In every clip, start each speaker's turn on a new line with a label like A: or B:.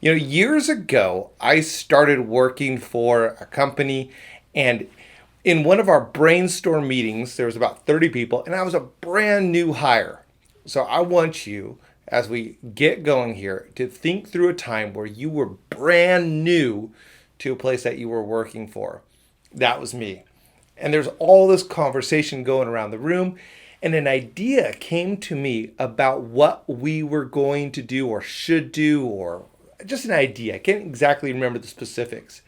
A: Years ago, I started working for a company, and in one of our brainstorm meetings, there was about 30 people, and I was a brand new hire. So I want you, as we get going here, to think through a time where you were brand new to a place that you were working for. That was me. And there's all this conversation going around the room, and an idea came to me about what we were going to do or should do, or just an idea. I can't exactly remember the specifics.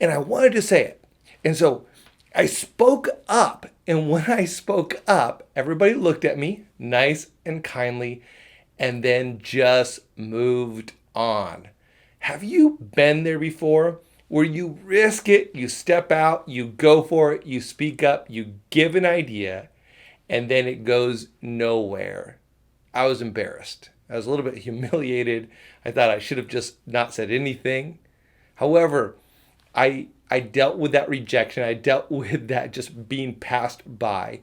A: And I wanted to say it. And so I spoke up. And when I spoke up, everybody looked at me nice and kindly and then just moved on. Have you been there before? Where you risk it, you step out, you go for it, you speak up, you give an idea, and then it goes nowhere. I was embarrassed. I was a little bit humiliated. I thought I should have just not said anything. However, I dealt with that rejection. I dealt with that just being passed by.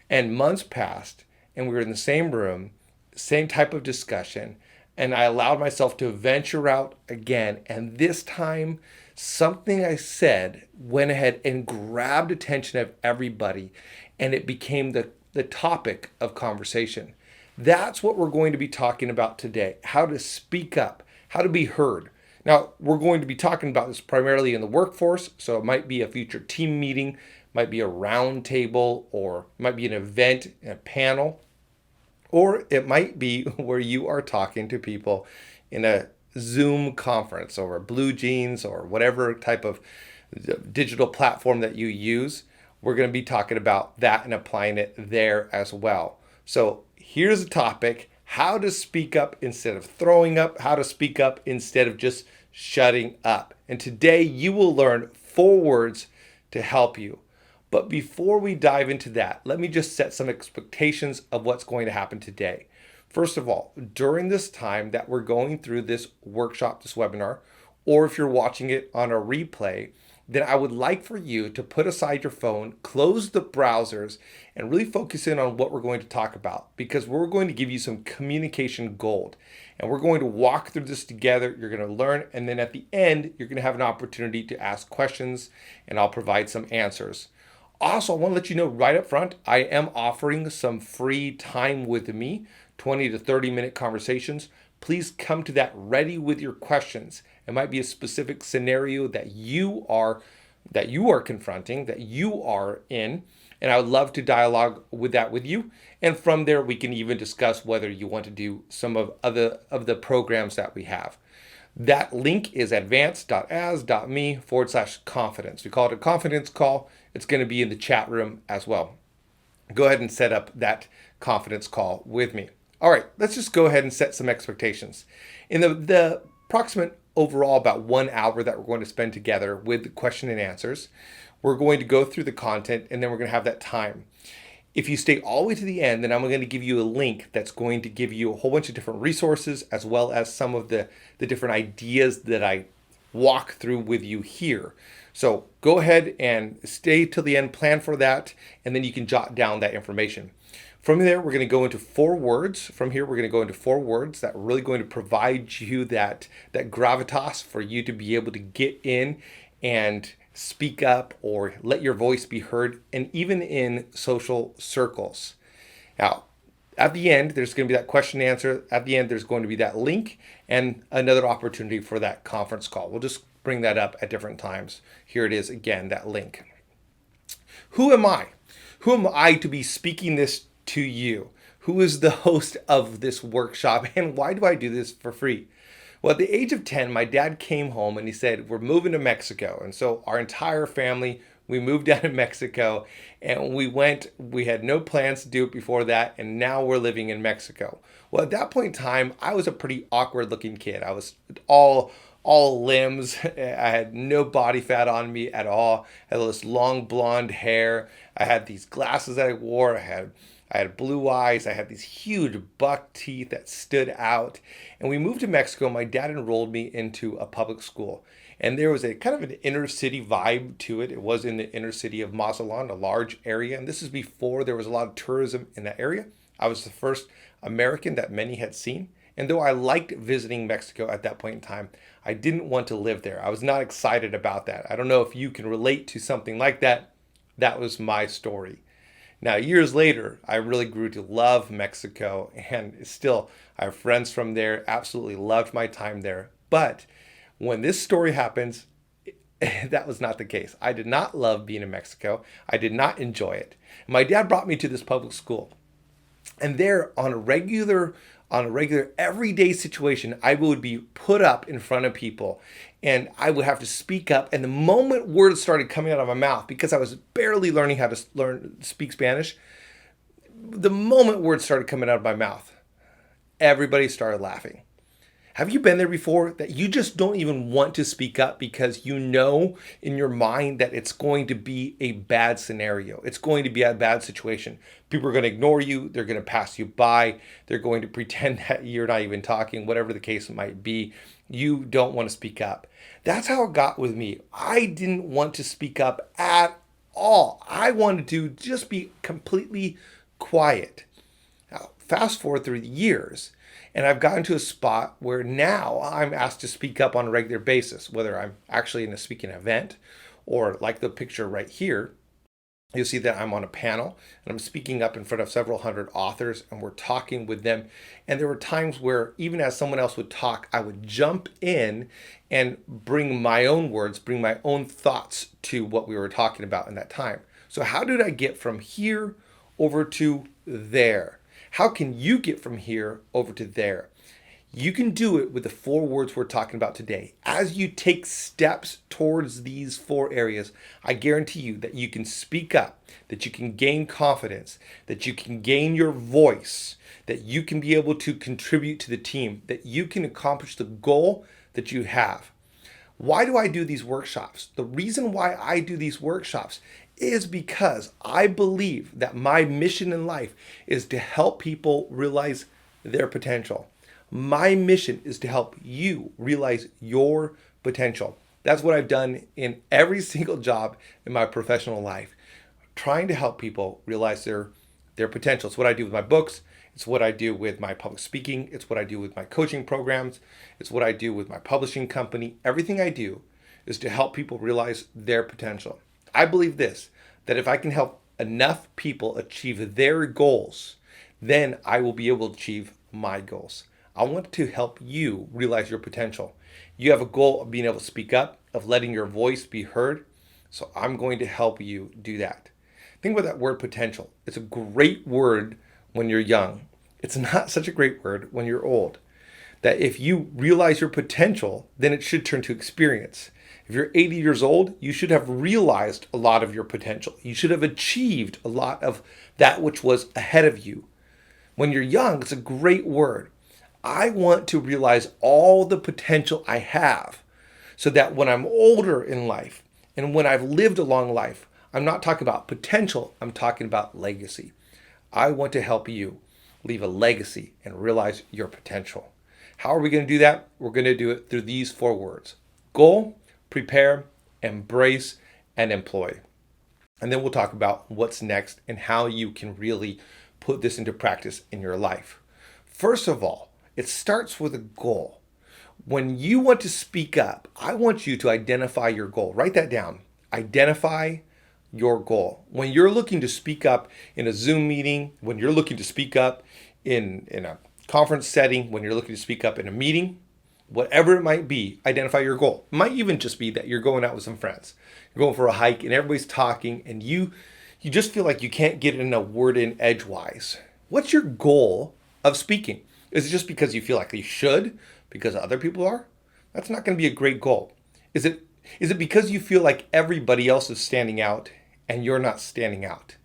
A: And months passed, and we were in the same room, same type of discussion, and I allowed myself to venture out again. And this time, something I said went ahead and grabbed attention of everybody, and it became the topic of conversation. That's what we're going to be talking about today: how to speak up, how to be heard. Now, we're going to be talking about this primarily in the workforce, so it might be a future team meeting, might be a round table, or it might be an event, a panel, or it might be where you are talking to people in a Zoom conference or Blue Jeans or whatever type of digital platform that you use. We're going to be talking about that and applying it there as well. So here's a topic: how to speak up instead of throwing up, how to speak up instead of just shutting up. And today you will learn 4 words to help you. But before we dive into that, let me just set some expectations of what's going to happen today. First of all, during this time that we're going through this workshop, this webinar, or if you're watching it on a replay, then I would like for you to put aside your phone, close the browsers, and really focus in on what we're going to talk about, because we're going to give you some communication gold. And we're going to walk through this together. You're going to learn, and then at the end, you're going to have an opportunity to ask questions, and I'll provide some answers. Also, I want to let you know right up front, I am offering some free time with me, 20 to 30 minute conversations. Please come to that ready with your questions. It might be a specific scenario that you are confronting, that you are in, and I would love to dialogue with that with you. And from there, we can even discuss whether you want to do some of the programs that we have. That link is advanced.as.me/confidence. We call it a confidence call. It's going to be in the chat room as well. Go ahead and set up that confidence call with me. All right, let's just go ahead and set some expectations. In the approximate overall about 1 hour that we're going to spend together with the question and answers, we're going to go through the content, and then we're going to have that time. If you stay all the way to the end, then I'm going to give you a link that's going to give you a whole bunch of different resources, as well as some of the different ideas that I walk through with you here. So go ahead and stay till the end, plan for that, and then you can jot down that information. From there, we're going to go into 4 words. From here, we're going to go into 4 words that are really going to provide you that gravitas for you to be able to get in and speak up or let your voice be heard, and even in social circles. Now, at the end, there's going to be that question and answer. At the end, there's going to be that link and another opportunity for that conference call. We'll just bring that up at different times. Here it is again, that link. Who am I? Who am I to be speaking this to you? Who is the host of this workshop, and why do I do this for free? Well, at the age of 10, my dad came home and he said, we're moving to Mexico. And so our entire family, we moved down to Mexico, and we had no plans to do it before that. And now we're living in Mexico. Well, at that point in time, I was a pretty awkward looking kid. I was all limbs. I had no body fat on me at all. I had this long blonde hair. I had these glasses that I wore. I had blue eyes. I had these huge buck teeth that stood out. And we moved to Mexico. My dad enrolled me into a public school. And there was a kind of an inner city vibe to it. It was in the inner city of Mazatlan, a large area. And this is before there was a lot of tourism in that area. I was the first American that many had seen. And though I liked visiting Mexico at that point in time, I didn't want to live there. I was not excited about that. I don't know if you can relate to something like that. That was my story. Now, years later, I really grew to love Mexico, and still, I have friends from there, absolutely loved my time there. But when this story happens, that was not the case. I did not love being in Mexico. I did not enjoy it. My dad brought me to this public school, and there on a regular everyday situation, I would be put up in front of people and I would have to speak up. And the moment words started coming out of my mouth, because I was barely learning how to speak Spanish, the moment words started coming out of my mouth, everybody started laughing. Have you been there before, that you just don't even want to speak up because you know in your mind that it's going to be a bad scenario? It's going to be a bad situation. People are going to ignore you. They're going to pass you by. They're going to pretend that you're not even talking, whatever the case might be. You don't want to speak up. That's how it got with me. I didn't want to speak up at all. I wanted to just be completely quiet. Now, fast forward through the years, and I've gotten to a spot where now I'm asked to speak up on a regular basis, whether I'm actually in a speaking event or like the picture right here. You'll see that I'm on a panel and I'm speaking up in front of several hundred authors and we're talking with them. And there were times where even as someone else would talk, I would jump in and bring my own words, bring my own thoughts to what we were talking about in that time. So how did I get from here over to there? How can you get from here over to there? You can do it with the 4 words we're talking about today. As you take steps towards these 4 areas, I guarantee you that you can speak up, that you can gain confidence, that you can gain your voice, that you can be able to contribute to the team, that you can accomplish the goal that you have. Why do I do these workshops? The reason why I do these workshops is because I believe that my mission in life is to help people realize their potential. My mission is to help you realize your potential. That's what I've done in every single job in my professional life, trying to help people realize their potential. It's what I do with my books. It's what I do with my public speaking. It's what I do with my coaching programs. It's what I do with my publishing company. Everything I do is to help people realize their potential. I believe this, that if I can help enough people achieve their goals, then I will be able to achieve my goals. I want to help you realize your potential. You have a goal of being able to speak up, of letting your voice be heard. So I'm going to help you do that. Think about that word potential. It's a great word when you're young. It's not such a great word when you're old. That if you realize your potential, then it should turn to experience. If you're 80 years old, you should have realized a lot of your potential. You should have achieved a lot of that which was ahead of you. When you're young, it's a great word. I want to realize all the potential I have so that when I'm older in life and when I've lived a long life, I'm not talking about potential, I'm talking about legacy. I want to help you leave a legacy and realize your potential. How are we going to do that? We're going to do it through these 4 words: goal, prepare, embrace, and employ. And then we'll talk about what's next and how you can really put this into practice in your life. First of all, it starts with a goal. When you want to speak up, I want you to identify your goal. Write that down. Identify your goal. When you're looking to speak up in a Zoom meeting, when you're looking to speak up in a conference setting, when you're looking to speak up in a meeting, whatever it might be, identify your goal. It might even just be that you're going out with some friends. You're going for a hike and everybody's talking and you just feel like you can't get in a word in edgewise. What's your goal of speaking? Is it just because you feel like you should, because other people are? That's not going to be a great goal. Is it because you feel like everybody else is standing out and you're not standing out?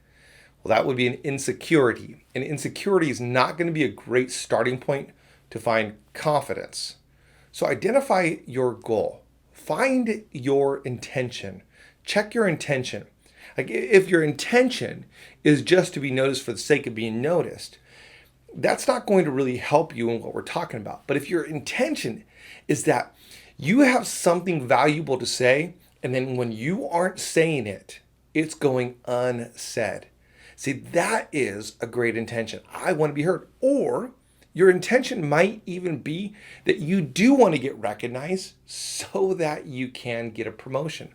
A: Well, that would be an insecurity. And insecurity is not going to be a great starting point to find confidence. So identify your goal. Find your intention. Check your intention. Like if your intention is just to be noticed for the sake of being noticed, that's not going to really help you in what we're talking about. But if your intention is that you have something valuable to say, and then when you aren't saying it, it's going unsaid. See, that is a great intention. I want to be heard. Or Your intention might even be that you do want to get recognized so that you can get a promotion.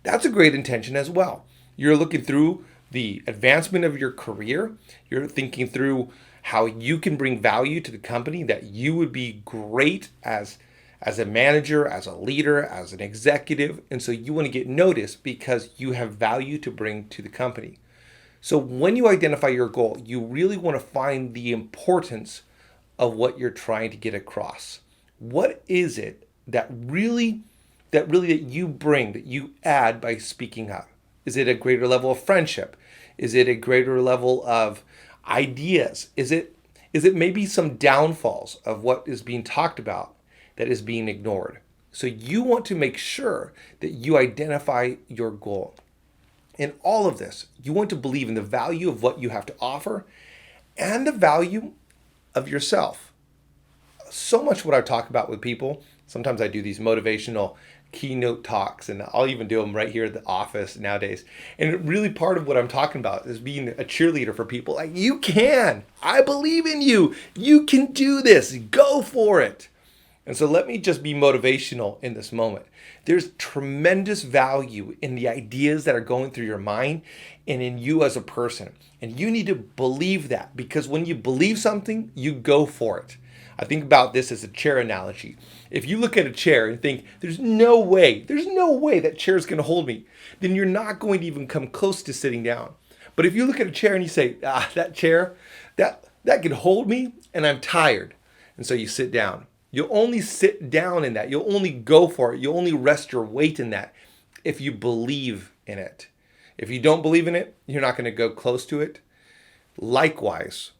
A: That's a great intention as well. You're looking through the advancement of your career. You're thinking through how you can bring value to the company, that you would be great as a manager, as a leader, as an executive. And so you want to get noticed because you have value to bring to the company. So when you identify your goal, you really want to find the importance of what you're trying to get across. What is it that you bring, that you add by speaking up? Is it a greater level of friendship? Is it a greater level of ideas? Is it maybe some downfalls of what is being talked about that is being ignored? So you want to make sure that you identify your goal. In all of this, you want to believe in the value of what you have to offer and the value of yourself. So much what I talk about with people, sometimes I do these motivational keynote talks, and I'll even do them right here at the office nowadays. And really part of what I'm talking about is being a cheerleader for people. Like, you can. I believe in you. You can do this. Go for it. And so let me just be motivational in this moment. There's tremendous value in the ideas that are going through your mind and in you as a person. And you need to believe that, because when you believe something, you go for it. I think about this as a chair analogy. If you look at a chair and think, there's no way that chair is going to hold me, then you're not going to even come close to sitting down. But if you look at a chair and you say, that chair, that can hold me, and I'm tired. And so you sit down. You'll only sit down in that. You'll only go for it. You'll only rest your weight in that if you believe in it. If you don't believe in it, you're not going to go close to it. Likewise,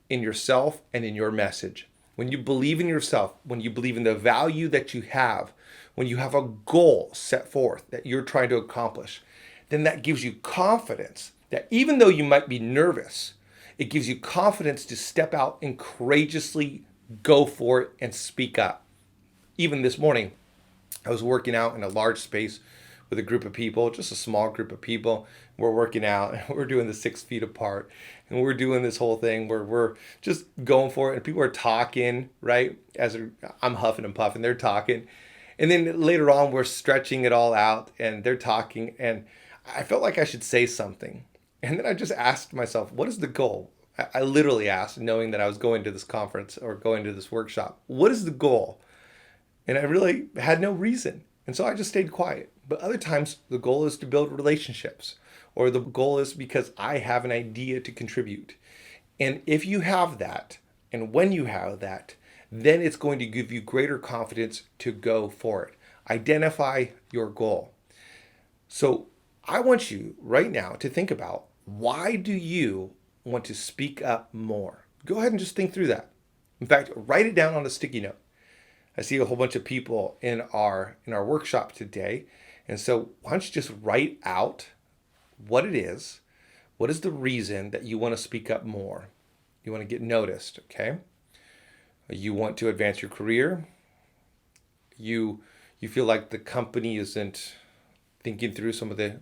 A: in yourself and in your message. When you believe in yourself, when you believe in the value that you have, when you have a goal set forth that you're trying to accomplish, then that gives you confidence that even though you might be nervous, it gives you confidence to step out and courageously go for it and speak up. Even this morning, I was working out in a large space with a group of people, just a small group of people. We're working out and we're doing the 6 feet apart, and we're doing this whole thing where we're just going for it, and people are talking, right? As I'm huffing and puffing, they're talking. And then later on, we're stretching it all out and they're talking, and I felt like I should say something. And then I just asked myself, what is the goal? I literally asked, knowing that I was going to this conference or going to this workshop, what is the goal? And I really had no reason. And so I just stayed quiet. But other times the goal is to build relationships, or the goal is because I have an idea to contribute. And if you have that, and when you have that, then it's going to give you greater confidence to go for it. Identify your goal. So I want you right now to think about, why do you want to speak up more? Go ahead and just think through that. In fact, write it down on a sticky note. I see a whole bunch of people in our workshop today. And so why don't you just write out what it is? What is the reason that you want to speak up more? You want to get noticed, okay? You want to advance your career. You feel like the company isn't thinking through some of the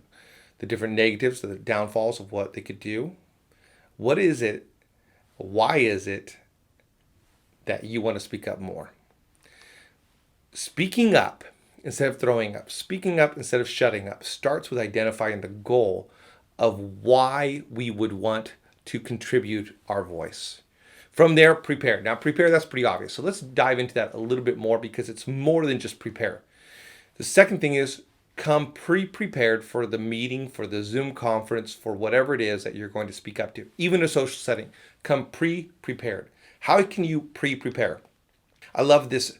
A: different negatives, the downfalls of what they could do. What is it? Why is it that you want to speak up more? Speaking up instead of throwing up, speaking up instead of shutting up, starts with identifying the goal of why we would want to contribute our voice. From there, prepare. Now, prepare, that's pretty obvious. So let's dive into that a little bit more, because it's more than just prepare. The second thing is, come pre-prepared for the meeting, for the Zoom conference, for whatever it is that you're going to speak up to. Even a social setting, come pre-prepared. How can you pre-prepare? I love this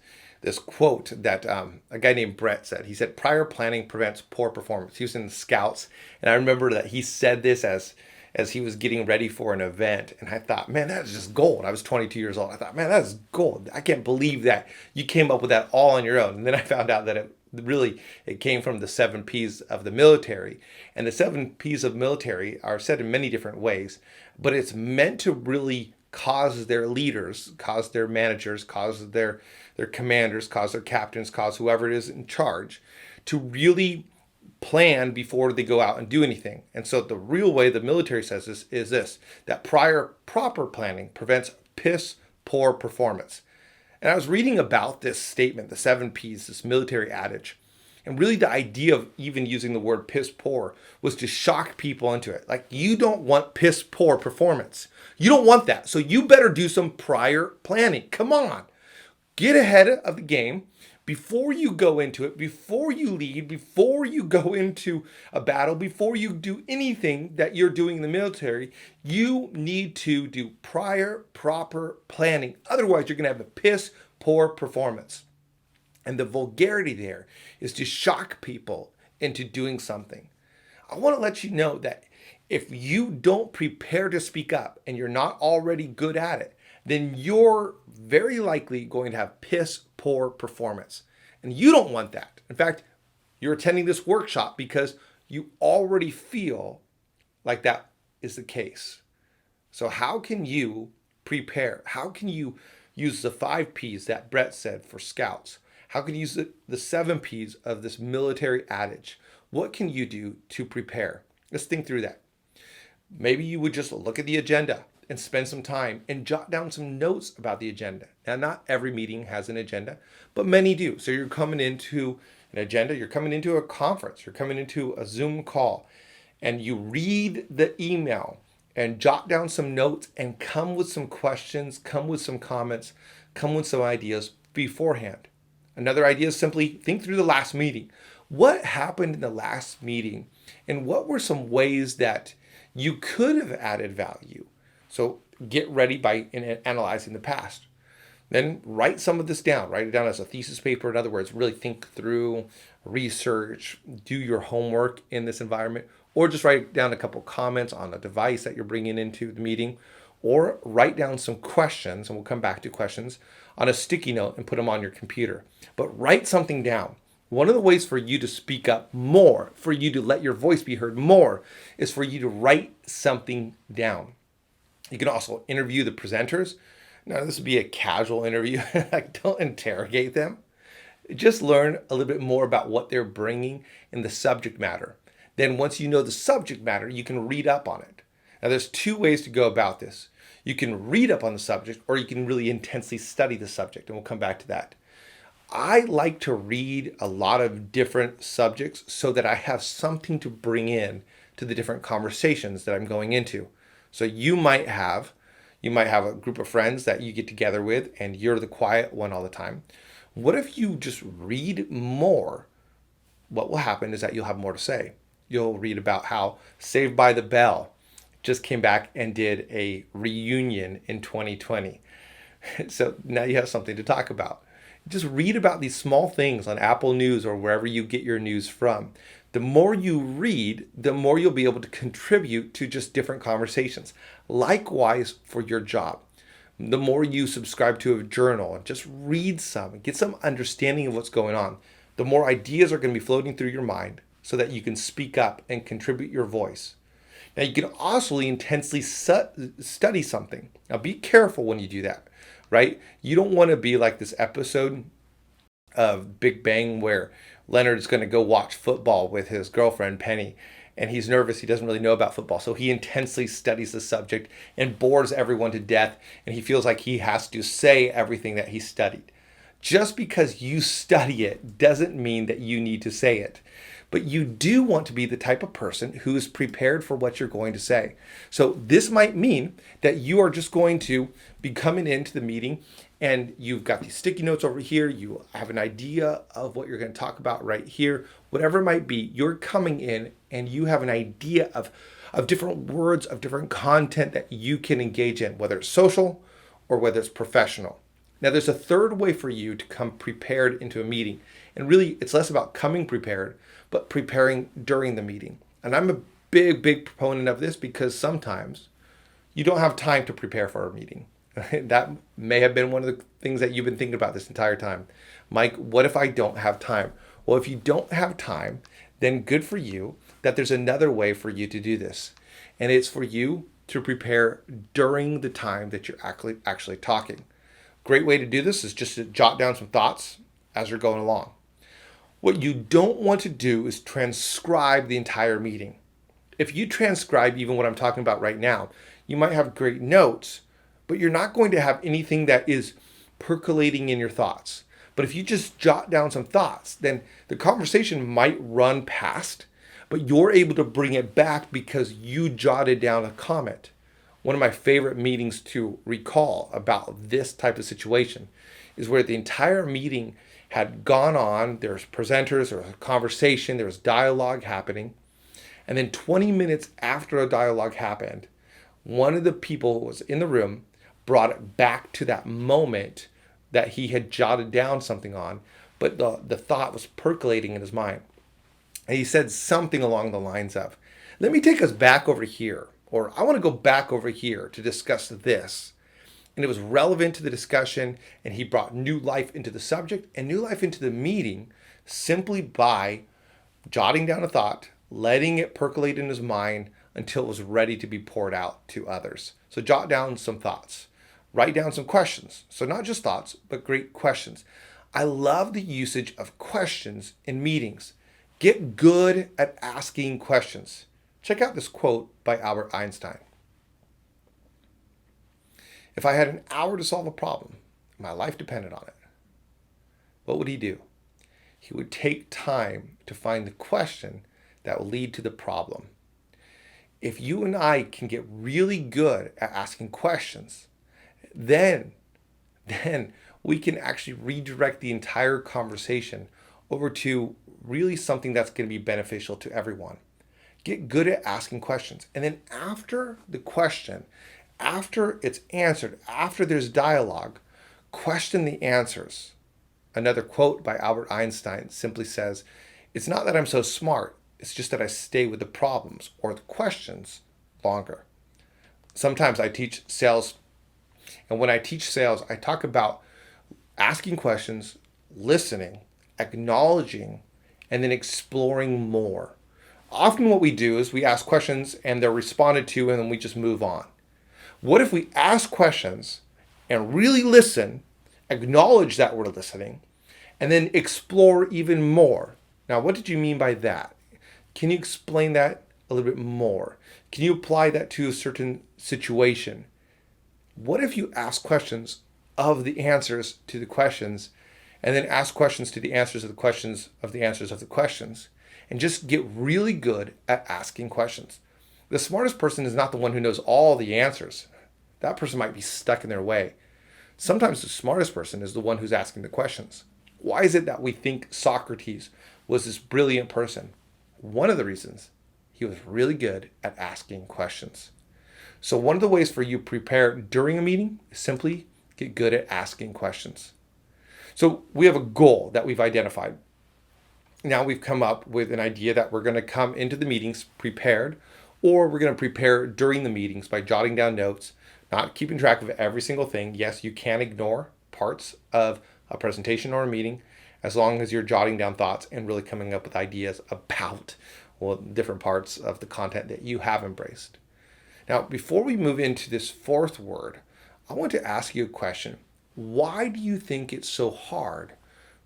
A: quote that a guy named Brett said. He said, prior planning prevents poor performance. He was in the Scouts, and I remember that he said this as he was getting ready for an event. And I thought, man, that is just gold. I was 22 years old. I thought, man, that is gold. I can't believe that you came up with that all on your own. And then I found out that it came from the 7 P's of the military. And the 7 P's of military are said in many different ways, but it's meant to really cause their leaders, cause their managers, cause their commanders, cause their captains, cause whoever it is in charge to really plan before they go out and do anything. And so the real way the military says this is this, that proper planning prevents piss poor performance. And I was reading about this statement, the 7Ps, this military adage. And really the idea of even using the word piss poor was to shock people into it. Like, you don't want piss poor performance. You don't want that. So you better do some prior planning. Come on. Get ahead of the game before you go into it, before you lead, before you go into a battle, before you do anything that you're doing in the military. You need to do prior proper planning. Otherwise, you're going to have a piss poor performance. And the vulgarity there is to shock people into doing something. I want to let you know that if you don't prepare to speak up and you're not already good at it, then you're very likely going to have piss poor performance. And you don't want that. In fact, you're attending this workshop because you already feel like that is the case. So how can you prepare? How can you use the 5Ps that Brett said for scouts? How can you use the 7Ps of this military adage? What can you do to prepare? Let's think through that. Maybe you would just look at the agenda and spend some time and jot down some notes about the agenda. Now, not every meeting has an agenda, but many do. So you're coming into an agenda, you're coming into a conference, you're coming into a Zoom call, and you read the email and jot down some notes and come with some questions, come with some comments, come with some ideas beforehand. Another idea is simply think through the last meeting. What happened in the last meeting, and what were some ways that you could have added value? So get ready by analyzing the past. Then write some of this down. Write it down as a thesis paper. In other words, really think through, research, do your homework in this environment, or just write down a couple comments on a device that you're bringing into the meeting, or write down some questions, and we'll come back to questions, on a sticky note and put them on your computer. But write something down. One of the ways for you to speak up more, for you to let your voice be heard more, is for you to write something down. You can also interview the presenters. Now, this would be a casual interview. Like, don't interrogate them. Just learn a little bit more about what they're bringing in the subject matter. Then once you know the subject matter, you can read up on it. Now, there's two ways to go about this. You can read up on the subject, or you can really intensely study the subject, and we'll come back to that. I like to read a lot of different subjects so that I have something to bring in to the different conversations that I'm going into. So you might have a group of friends that you get together with, and you're the quiet one all the time. What if you just read more? What will happen is that you'll have more to say. You'll read about how Saved by the Bell just came back and did a reunion in 2020. So now you have something to talk about. Just read about these small things on Apple News or wherever you get your news from. The more you read, the more you'll be able to contribute to just different conversations. Likewise for your job. The more you subscribe to a journal and just read some and get some understanding of what's going on, the more ideas are going to be floating through your mind so that you can speak up and contribute your voice. Now, you can also intensely study something. Now, be careful when you do that, right? You don't want to be like this episode of Big Bang where Leonard's going to go watch football with his girlfriend, Penny, and he's nervous. He doesn't really know about football, so he intensely studies the subject and bores everyone to death, and he feels like he has to say everything that he studied. Just because you study it doesn't mean that you need to say it. But you do want to be the type of person who is prepared for what you're going to say. So this might mean that you are just going to be coming into the meeting and you've got these sticky notes over here. You have an idea of what you're going to talk about right here. Whatever it might be, you're coming in and you have an idea of different words, of different content that you can engage in, whether it's social or whether it's professional. Now, there's a third way for you to come prepared into a meeting. And really, it's less about coming prepared, but preparing during the meeting. And I'm a big proponent of this because sometimes you don't have time to prepare for a meeting. That may have been one of the things that you've been thinking about this entire time. Mike, what if I don't have time? Well, if you don't have time, then good for you that there's another way for you to do this. And it's for you to prepare during the time that you're actually talking. Great way to do this is just to jot down some thoughts as you're going along. What you don't want to do is transcribe the entire meeting. If you transcribe even what I'm talking about right now, you might have great notes, but you're not going to have anything that is percolating in your thoughts. But if you just jot down some thoughts, then the conversation might run past, but you're able to bring it back because you jotted down a comment. One of my favorite meetings to recall about this type of situation is where the entire meeting had gone on. There's presenters, there was a conversation, there was dialogue happening. And then 20 minutes after a dialogue happened, one of the people who was in the room brought it back to that moment that he had jotted down something on, but the thought was percolating in his mind. And he said something along the lines of, let me take us back over here, or I want to go back over here to discuss this. And it was relevant to the discussion, and he brought new life into the subject and new life into the meeting simply by jotting down a thought, letting it percolate in his mind until it was ready to be poured out to others. So jot down some thoughts. Write down some questions. So not just thoughts, but great questions. I love the usage of questions in meetings. Get good at asking questions. Check out this quote by Albert Einstein. If I had an hour to solve a problem, my life depended on it, what would he do? He would take time to find the question that will lead to the problem. If you and I can get really good at asking questions, then we can actually redirect the entire conversation over to really something that's going to be beneficial to everyone. Get good at asking questions. And then after the question, after it's answered, after there's dialogue, question the answers. Another quote by Albert Einstein simply says, it's not that I'm so smart, it's just that I stay with the problems or the questions longer. Sometimes I teach sales, and when I teach sales, I talk about asking questions, listening, acknowledging, and then exploring more. Often what we do is we ask questions and they're responded to and then we just move on. What if we ask questions and really listen, acknowledge that we're listening, and then explore even more? Now, what did you mean by that? Can you explain that a little bit more? Can you apply that to a certain situation? What if you ask questions of the answers to the questions, and then ask questions to the answers of the questions of the answers of the questions, and just get really good at asking questions? The smartest person is not the one who knows all the answers. That person might be stuck in their way. Sometimes the smartest person is the one who's asking the questions. Why is it that we think Socrates was this brilliant person? One of the reasons, he was really good at asking questions. So one of the ways for you to prepare during a meeting is simply get good at asking questions. So we have a goal that we've identified. Now we've come up with an idea that we're going to come into the meetings prepared, or we're going to prepare during the meetings by jotting down notes, not keeping track of every single thing. Yes, you can ignore parts of a presentation or a meeting as long as you're jotting down thoughts and really coming up with ideas about different parts of the content that you have embraced. Now, before we move into this fourth word, I want to ask you a question. Why do you think it's so hard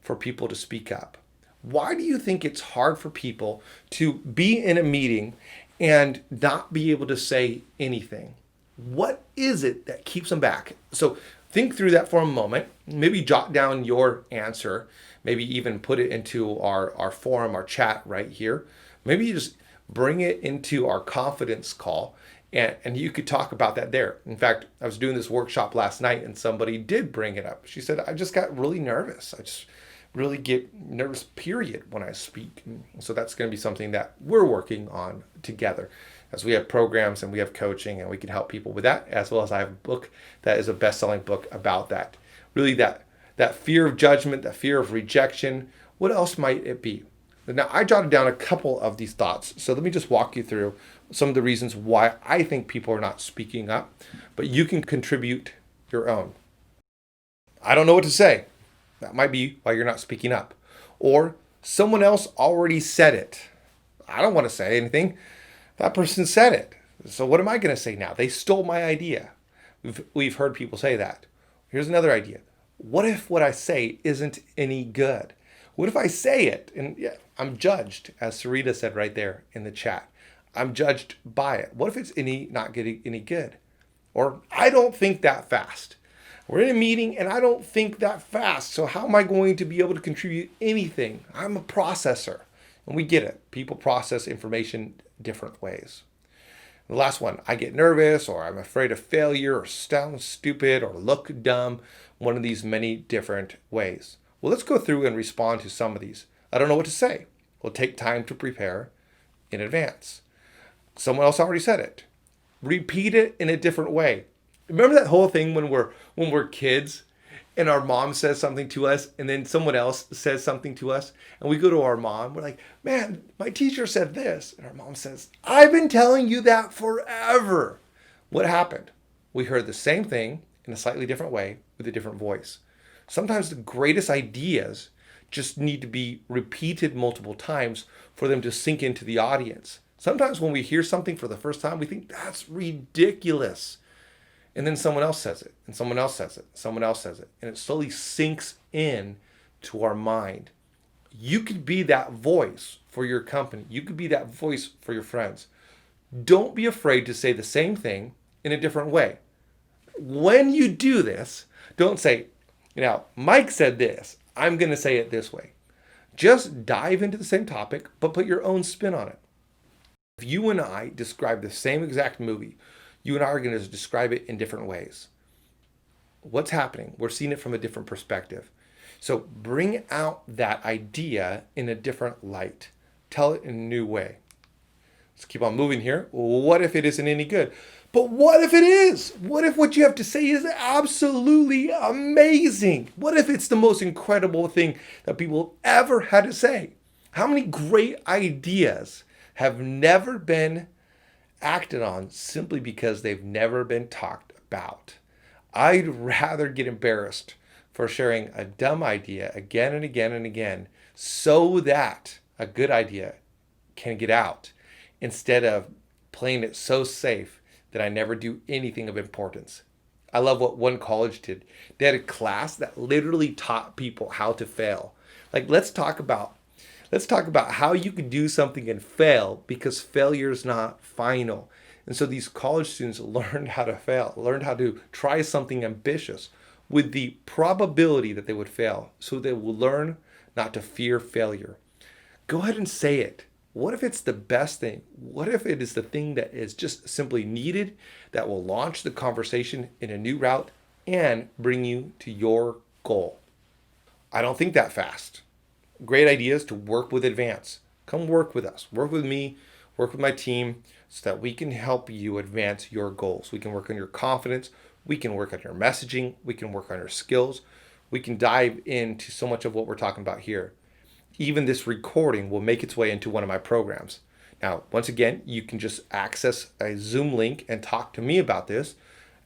A: for people to speak up? Why do you think it's hard for people to be in a meeting and not be able to say anything? What is it that keeps them back? So think through that for a moment. Maybe jot down your answer. Maybe even put it into our forum, our chat right here. Maybe you just bring it into our confidence call, and you could talk about that there. In fact, I was doing this workshop last night and somebody did bring it up. She said, I just got really nervous. I just really get nervous, period, when I speak. So that's going to be something that we're working on together, as we have programs and we have coaching and we can help people with that, as well as I have a book that is a best-selling book about that. Really that fear of judgment, that fear of rejection. What else might it be? Now, I jotted down a couple of these thoughts. So let me just walk you through some of the reasons why I think people are not speaking up, but you can contribute your own. I don't know what to say. That might be why you're not speaking up. Or someone else already said it. I don't want to say anything. That person said it. So what am I going to say now? They stole my idea. We've heard people say that. Here's another idea. What if what I say isn't any good? What if I say it and I'm judged, as Sarita said right there in the chat. I'm judged by it. What if it's not getting any good? Or I don't think that fast. We're in a meeting and I don't think that fast. So how am I going to be able to contribute anything? I'm a processor. And we get it. People process information different ways. The last one, I get nervous, or I'm afraid of failure, or sound stupid, or look dumb. One of these many different ways. Well, let's go through and respond to some of these. I don't know what to say. We'll take time to prepare in advance. Someone else already said it. Repeat it in a different way. Remember that whole thing when we're kids and our mom says something to us and then someone else says something to us and we go to our mom, we're like, man, my teacher said this. And our mom says, I've been telling you that forever. What happened? We heard the same thing in a slightly different way with a different voice. Sometimes the greatest ideas just need to be repeated multiple times for them to sink into the audience. Sometimes when we hear something for the first time, we think that's ridiculous. And then someone else says it, and someone else says it, someone else says it, and it slowly sinks in to our mind. You could be that voice for your company. You could be that voice for your friends. Don't be afraid to say the same thing in a different way. When you do this, don't say, Mike said this. I'm going to say it this way. Just dive into the same topic, but put your own spin on it. If you and I describe the same exact movie, you and I are going to describe it in different ways. What's happening? We're seeing it from a different perspective. So bring out that idea in a different light. Tell it in a new way. Let's keep on moving here. What if it isn't any good? But what if it is? What if what you have to say is absolutely amazing? What if it's the most incredible thing that people ever had to say? How many great ideas have never been acted on simply because they've never been talked about? I'd rather get embarrassed for sharing a dumb idea again and again and again so that a good idea can get out instead of playing it so safe that I never do anything of importance. I love what one college did. They had a class that literally taught people how to fail. Like, let's talk about how you can do something and fail, because failure is not final. And so these college students learned how to fail, learned how to try something ambitious with the probability that they would fail. So they will learn not to fear failure. Go ahead and say it. What if it's the best thing? What if it is the thing that is just simply needed, that will launch the conversation in a new route and bring you to your goal? I don't think that fast. Great ideas to work with advance. Come work with us. Work with me. Work with my team so that we can help you advance your goals. We can work on your confidence. We can work on your messaging. We can work on your skills. We can dive into so much of what we're talking about here. Even this recording will make its way into one of my programs. Now, once again, you can just access a Zoom link and talk to me about this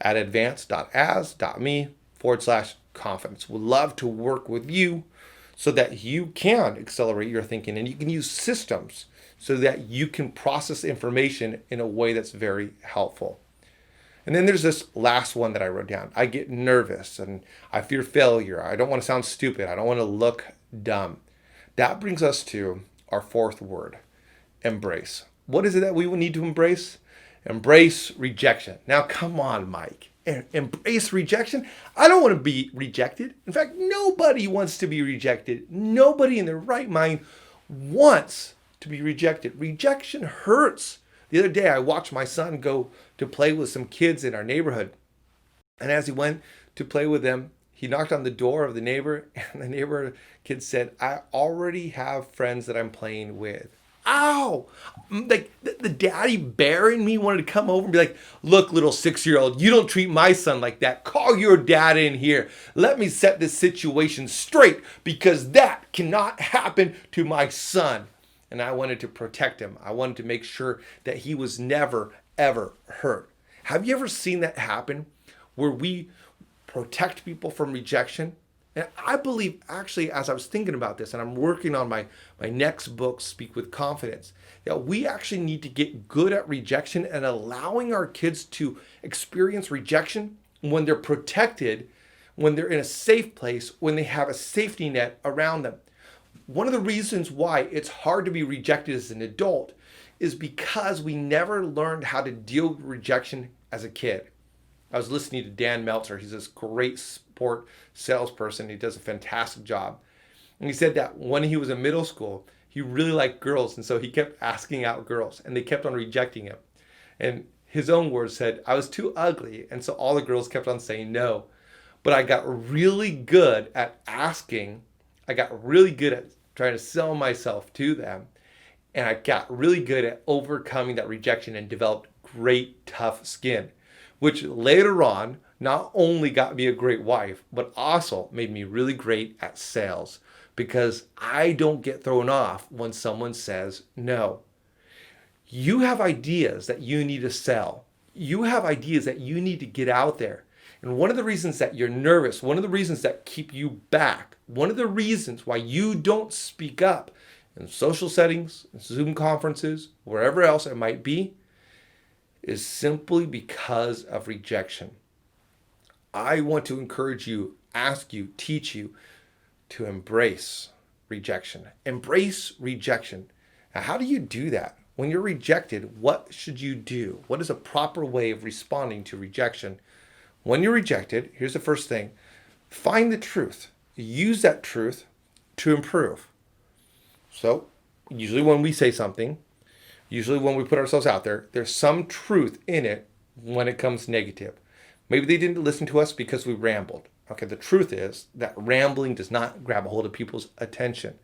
A: at advance.as.me/confidence. We'd love to work with you so that you can accelerate your thinking, and you can use systems so that you can process information in a way that's very helpful. And then there's this last one that I wrote down. I get nervous and I fear failure. I don't want to sound stupid. I don't want to look dumb. That brings us to our fourth word, embrace. What is it that we will need to embrace? Embrace rejection. Now, come on, Mike. Embrace rejection? I don't want to be rejected. In fact, nobody wants to be rejected. Nobody in their right mind wants to be rejected. Rejection hurts. The other day, I watched my son go to play with some kids in our neighborhood. And as he went to play with them, he knocked on the door of the neighbor, and the neighbor kid said, I already have friends that I'm playing with. Ow! Like the daddy bear in me wanted to come over and be like, look, little 6-year-old, you don't treat my son like that. Call your dad in here. Let me set this situation straight, because that cannot happen to my son. And I wanted to protect him. I wanted to make sure that he was never, ever hurt. Have you ever seen that happen, where we protect people from rejection? And I believe, actually, as I was thinking about this, and I'm working on my next book, Speak with Confidence, that we actually need to get good at rejection and allowing our kids to experience rejection when they're protected, when they're in a safe place, when they have a safety net around them. One of the reasons why it's hard to be rejected as an adult is because we never learned how to deal with rejection as a kid. I was listening to Dan Meltzer. He's this great sport salesperson. He does a fantastic job. And he said that when he was in middle school, he really liked girls. And so he kept asking out girls and they kept on rejecting him. And his own words said, I was too ugly. And so all the girls kept on saying no. But I got really good at asking. I got really good at trying to sell myself to them. And I got really good at overcoming that rejection and developed great, tough skin, which later on not only got me a great wife, but also made me really great at sales because I don't get thrown off when someone says no. You have ideas that you need to sell. You have ideas that you need to get out there. And one of the reasons that you're nervous, one of the reasons that keep you back, one of the reasons why you don't speak up in social settings, Zoom conferences, wherever else it might be, is simply because of rejection. I want to encourage you, ask you, teach you to embrace rejection. Embrace rejection. Now, how do you do that? When you're rejected, what should you do? What is a proper way of responding to rejection? When you're rejected, here's the first thing. Find the truth. Use that truth to improve. So, usually when we say something, usually when we put ourselves out there, there's some truth in it when it comes negative. Maybe they didn't listen to us because we rambled. Okay, the truth is that rambling does not grab a hold of people's attention.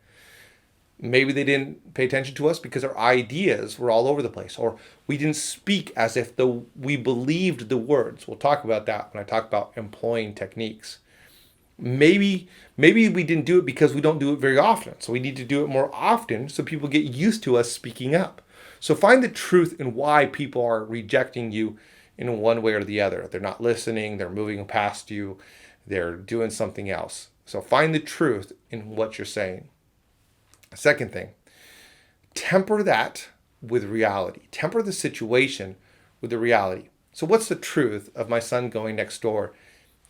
A: Maybe they didn't pay attention to us because our ideas were all over the place, or we didn't speak as if we believed the words. We'll talk about that when I talk about employing techniques. Maybe we didn't do it because we don't do it very often. So we need to do it more often so people get used to us speaking up. So find the truth in why people are rejecting you in one way or the other. They're not listening, they're moving past you, they're doing something else. So find the truth in what you're saying. Second thing, temper that with reality. Temper the situation with the reality. So what's the truth of my son going next door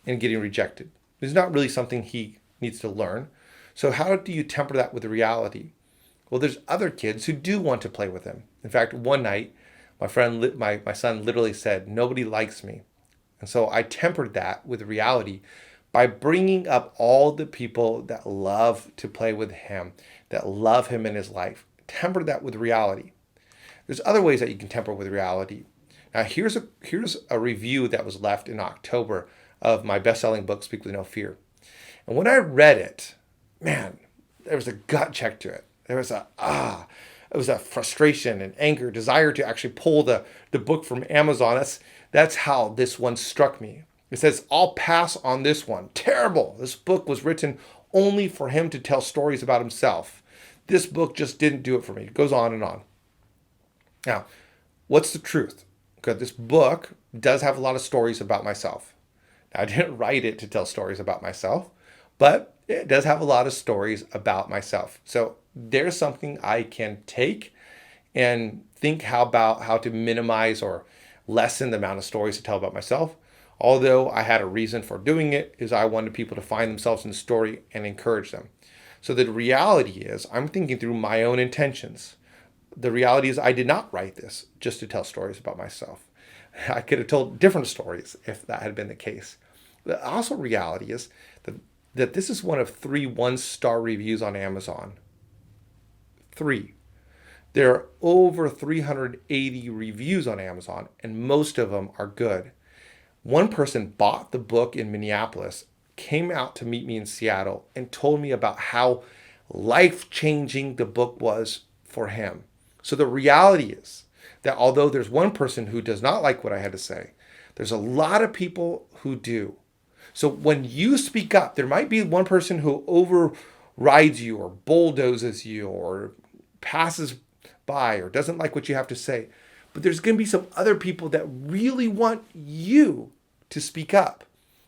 A: and getting rejected? It's not really something he needs to learn. So how do you temper that with the reality? Well, there's other kids who do want to play with him. In fact, one night, my son literally said, "Nobody likes me." And so I tempered that with reality by bringing up all the people that love to play with him, that love him in his life. Temper that with reality. There's other ways that you can temper with reality. Now, here's a review that was left in October of my best-selling book, Speak With No Fear. And when I read it, man, there was a gut check to it. There was it was a frustration and anger, desire to actually pull the book from Amazon. That's how this one struck me. It says, I'll pass on this one. Terrible. This book was written only for him to tell stories about himself. This book just didn't do it for me. It goes on and on. Now, what's the truth? Because this book does have a lot of stories about myself. Now, I didn't write it to tell stories about myself, but it does have a lot of stories about myself. So there's something I can take and think about how to minimize or lessen the amount of stories to tell about myself. Although I had a reason for doing it, is I wanted people to find themselves in the story and encourage them. So the reality is I'm thinking through my own intentions. The reality is I did not write this just to tell stories about myself. I could have told different stories if that had been the case. The also reality is that this is one of 3 one-star reviews on Amazon. 3. There are over 380 reviews on Amazon, and most of them are good. One person bought the book in Minneapolis, came out to meet me in Seattle, and told me about how life-changing the book was for him. So the reality is that although there's one person who does not like what I had to say, there's a lot of people who do. So when you speak up, there might be one person who overrides you or bulldozes you or passes by or doesn't like what you have to say. But there's going to be some other people that really want you to speak up.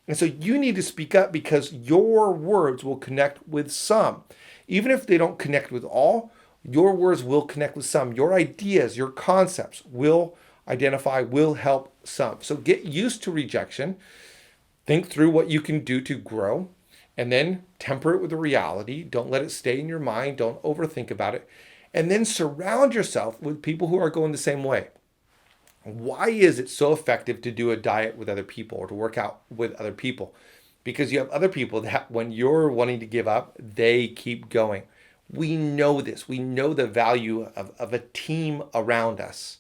A: And so you need to speak up because your words will connect with some. Even if they don't connect with all, your words will connect with some. Your ideas, your concepts will help some. So get used to rejection. Think through what you can do to grow. And then temper it with the reality. Don't let it stay in your mind. Don't overthink about it. And then surround yourself with people who are going the same way. Why is it so effective to do a diet with other people or to work out with other people? Because you have other people that when you're wanting to give up, they keep going. We know this. We know the value of a team around us.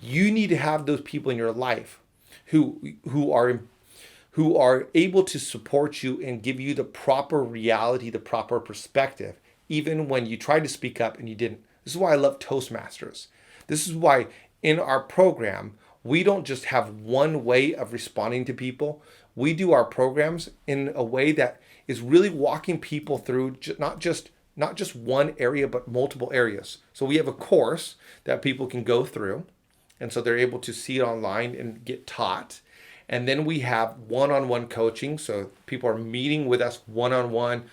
A: You need to have those people in your life who are able to support you and give you the proper reality, the proper perspective, even when you tried to speak up and you didn't. This is why I love Toastmasters. This is why in our program, we don't just have one way of responding to people. We do our programs in a way that is really walking people through not just one area, but multiple areas. So we have a course that people can go through, and so they're able to see it online and get taught. And then we have one-on-one coaching. So people are meeting with us one-on-one.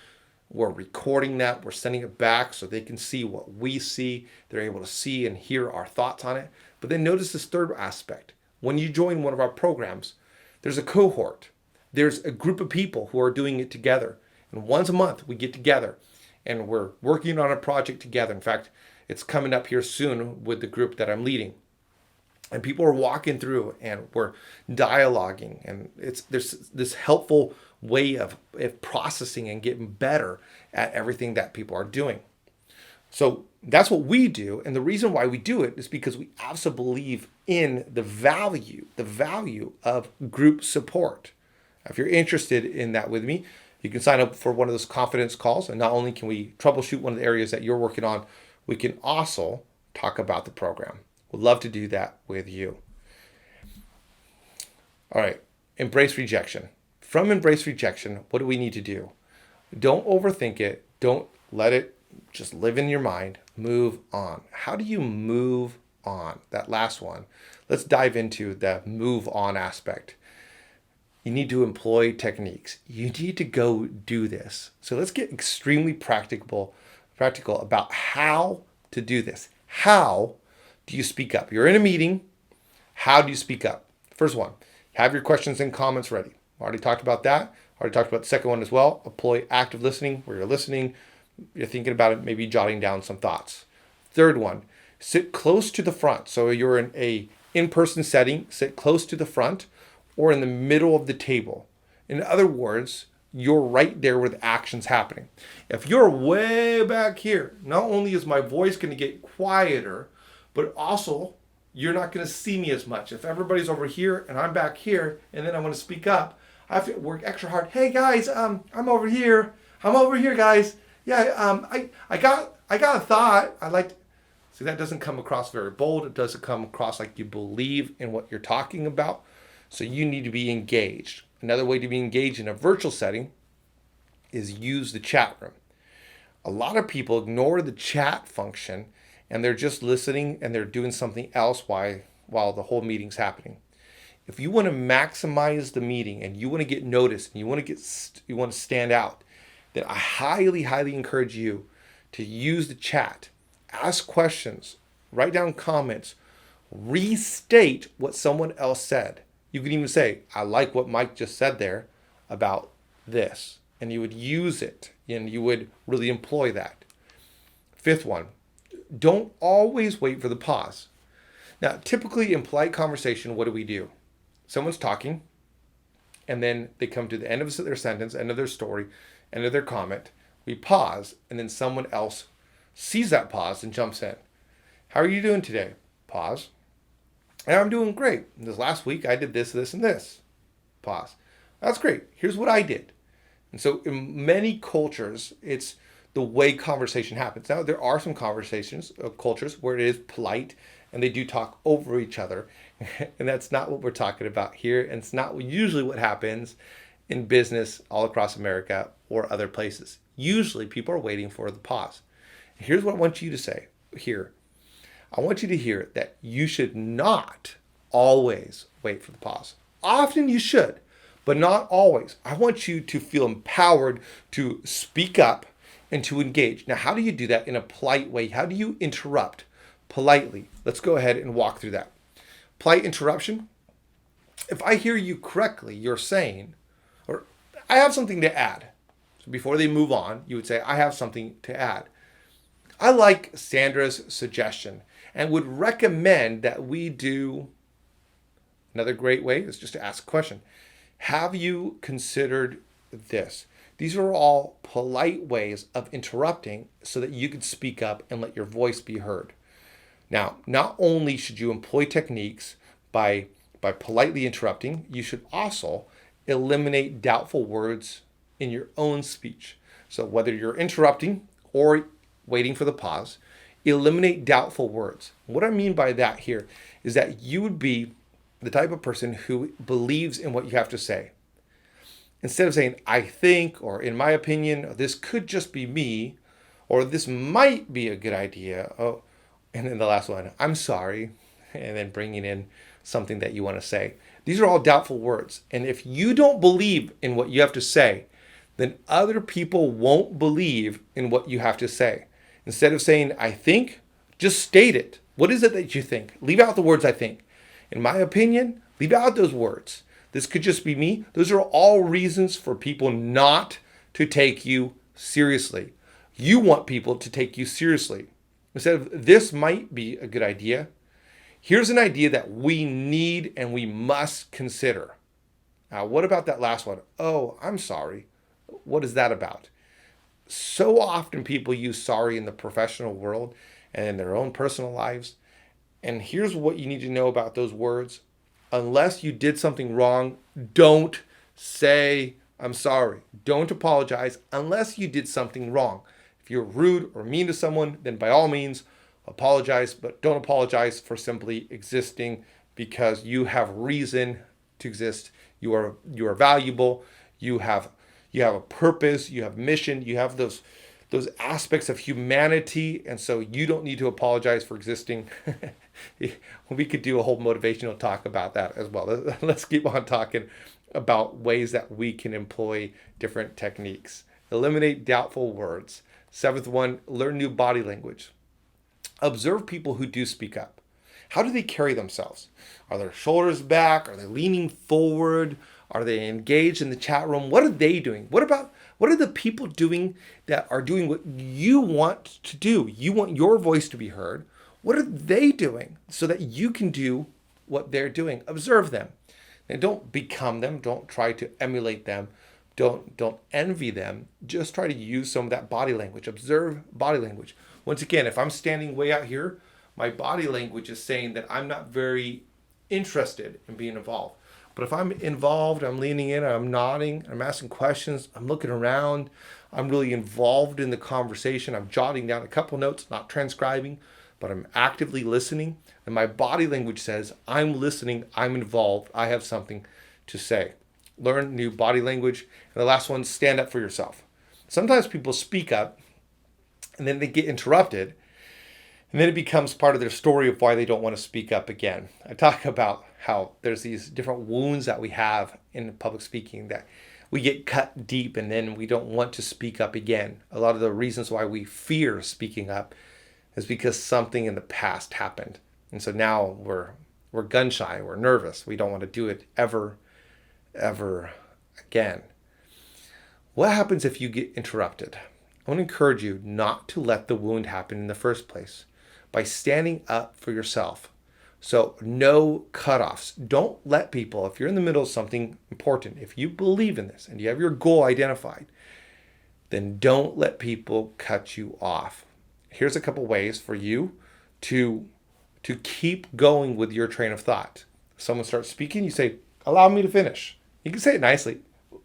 A: We're recording that. We're sending it back so they can see what we see. They're able to see and hear our thoughts on it. But then notice this third aspect. When you join one of our programs, there's a cohort. There's a group of people who are doing it together. And once a month, we get together and we're working on a project together. In fact, it's coming up here soon with the group that I'm leading. And people are walking through and we're dialoguing, and there's this helpful way of processing and getting better at everything that people are doing. So that's what we do. And the reason why we do it is because we absolutely believe in the value of group support. If you're interested in that with me, you can sign up for one of those confidence calls. And not only can we troubleshoot one of the areas that you're working on, we can also talk about the program. Would love to do that with you. All right, embrace rejection. From embrace rejection, what do we need to do? Don't overthink it. Don't let it just live in your mind. Move on. How do you move on? That last one. Let's dive into the move on aspect. You need to employ techniques. You need to go do this. So let's get extremely practical about how to do this. How do you speak up? You're in a meeting. How do you speak up? First one, have your questions and comments ready. Already talked about that. Already talked about the second one as well. Employ active listening, where you're listening, you're thinking about it, maybe jotting down some thoughts. Third one, sit close to the front. So you're in a in-person setting, sit close to the front or in the middle of the table. In other words, you're right there where the action's happening. If you're way back here, not only is my voice going to get quieter, but also you're not going to see me as much. If everybody's over here and I'm back here and then I want to speak up, I have to work extra hard. Hey guys, I'm over here. I'm over here, guys. Yeah, I got a thought. See, that doesn't come across very bold. It doesn't come across like you believe in what you're talking about. So you need to be engaged. Another way to be engaged in a virtual setting is use the chat room. A lot of people ignore the chat function and they're just listening and they're doing something else while the whole meeting's happening. If you want to maximize the meeting and you want to get noticed and you want to stand out, then I highly, highly encourage you to use the chat. Ask questions, write down comments, restate what someone else said. You can even say, I like what Mike just said there about this. And you would use it and you would really employ that. Fifth one, don't always wait for the pause. Now, typically in polite conversation, what do? Someone's talking and then they come to the end of their sentence, end of their story, end of their comment. We pause and then someone else sees that pause and jumps in. How are you doing today? Pause. And I'm doing great. This last week I did this, this, and this. Pause. That's great. Here's what I did. And so in many cultures, it's the way conversation happens. Now, there are some cultures where it is polite and they do talk over each other. And that's not what we're talking about here. And it's not usually what happens in business all across America or other places. Usually people are waiting for the pause. Here's what I want you to say here. I want you to hear that you should not always wait for the pause. Often you should, but not always. I want you to feel empowered to speak up and to engage. Now, how do you do that in a polite way? How do you interrupt politely? Let's go ahead and walk through that. Polite interruption. If I hear you correctly, you're saying, or I have something to add. So before they move on, you would say, I have something to add. I like Sandra's suggestion and would recommend that we do Another great way is just to ask a question. Have you considered this? These are all polite ways of interrupting so that you can speak up and let your voice be heard. Now, not only should you employ techniques by politely interrupting, you should also eliminate doubtful words in your own speech. So whether you're interrupting or waiting for the pause, eliminate doubtful words. What I mean by that here is that you would be the type of person who believes in what you have to say. Instead of saying, I think, or in my opinion, or this could just be me, or this might be a good idea. Oh, and then the last one, I'm sorry, and then bringing in something that you want to say. These are all doubtful words. And if you don't believe in what you have to say, then other people won't believe in what you have to say. Instead of saying, I think, just state it. What is it that you think? Leave out the words I think. In my opinion, leave out those words. This could just be me. Those are all reasons for people not to take you seriously. You want people to take you seriously. Instead of this might be a good idea, here's an idea that we need and we must consider. Now, what about that last one? Oh, I'm sorry. What is that about? So often people use sorry in the professional world and in their own personal lives. And here's what you need to know about those words. Unless you did something wrong, don't say, I'm sorry. Don't apologize unless you did something wrong. If you're rude or mean to someone, then by all means, apologize, but don't apologize for simply existing because you have reason to exist. You are valuable. You have a purpose. You have mission. You have those aspects of humanity, and so you don't need to apologize for existing. We could do a whole motivational talk about that as well. Let's keep on talking about ways that we can employ different techniques. Eliminate doubtful words. Seventh one, learn new body language. Observe people who do speak up. How do they carry themselves? Are their shoulders back? Are they leaning forward? Are they engaged in the chat room? What are they doing? What are the people doing that are doing what you want to do? You want your voice to be heard. What are they doing so that you can do what they're doing? Observe them. And don't become them. Don't try to emulate them. Don't envy them. Just try to use some of that body language. Observe body language. Once again, if I'm standing way out here, my body language is saying that I'm not very interested in being involved. But if I'm involved, I'm leaning in, I'm nodding, I'm asking questions, I'm looking around, I'm really involved in the conversation, I'm jotting down a couple notes, not transcribing, but I'm actively listening. And my body language says, I'm listening, I'm involved, I have something to say. Learn new body language. And the last one, stand up for yourself. Sometimes people speak up and then they get interrupted. And then it becomes part of their story of why they don't want to speak up again. I talk about how there's these different wounds that we have in public speaking that we get cut deep and then we don't want to speak up again. A lot of the reasons why we fear speaking up is because something in the past happened. And so now we're gun shy, we're nervous. We don't want to do it ever again. What happens if you get interrupted? I want to encourage you not to let the wound happen in the first place by standing up for yourself. So no cutoffs. Don't let people, if you're in the middle of something important, if you believe in this and you have your goal identified, then don't let people cut you off. Here's a couple ways for you to keep going with your train of thought. Someone starts speaking, you say, allow me to finish. You can say it nicely,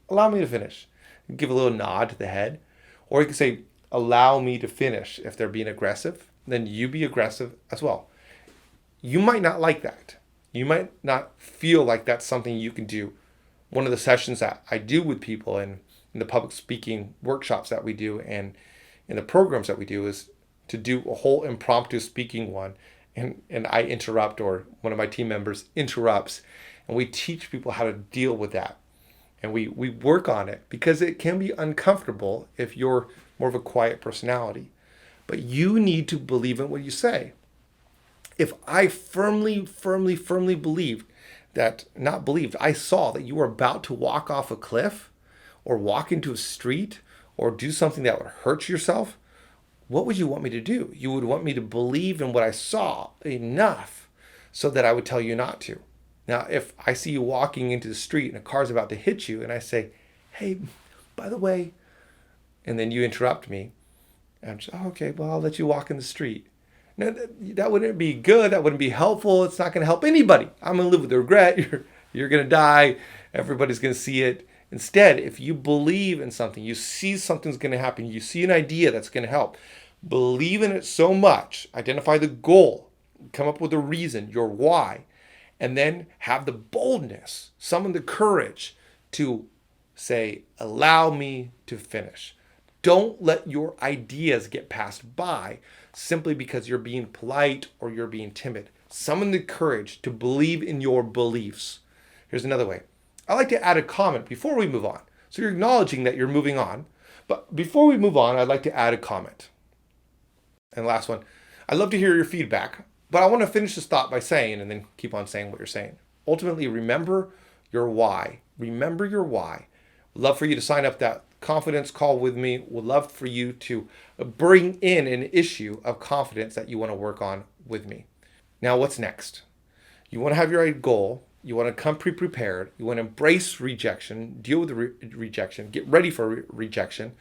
A: allow me to finish. Give a little nod to the head. Or you can say, allow me to finish. If they're being aggressive, then you be aggressive as well. You might not like that. You might not feel like that's something you can do. One of the sessions that I do with people in the public speaking workshops that we do and in the programs that we do is to do a whole impromptu speaking one. And I interrupt, or one of my team members interrupts, and we teach people how to deal with that. And we work on it because it can be uncomfortable if you're more of a quiet personality. But you need to believe in what you say. If I firmly believed that, not believed, I saw that you were about to walk off a cliff or walk into a street or do something that would hurt yourself, what would you want me to do? You would want me to believe in what I saw enough so that I would tell you not to. Now, if I see you walking into the street and a car's about to hit you and I say, hey, by the way, and then you interrupt me, I'm just, oh, okay, well, I'll let you walk in the street. Now, that wouldn't be good. That wouldn't be helpful. It's not going to help anybody. I'm going to live with the regret. You're going to die. Everybody's going to see it. Instead, if you believe in something, you see something's going to happen, you see an idea that's going to help, believe in it so much, identify the goal, come up with a reason, your why, and then have the boldness, summon the courage to say, allow me to finish. Don't let your ideas get passed by simply because you're being polite or you're being timid. Summon the courage to believe in your beliefs. Here's another way. I like to add a comment before we move on. So you're acknowledging that you're moving on. But before we move on, I'd like to add a comment. And last one, I'd love to hear your feedback, but I want to finish this thought by saying, and then keep on saying what you're saying. Ultimately, remember your why. Remember your why. I'd love for you to sign up that confidence call with me. Would love for you to bring in an issue of confidence that you want to work on with me. Now, what's next? You want to have your goal. You want to come pre-prepared. You want to embrace rejection, deal with the rejection, get ready for rejection,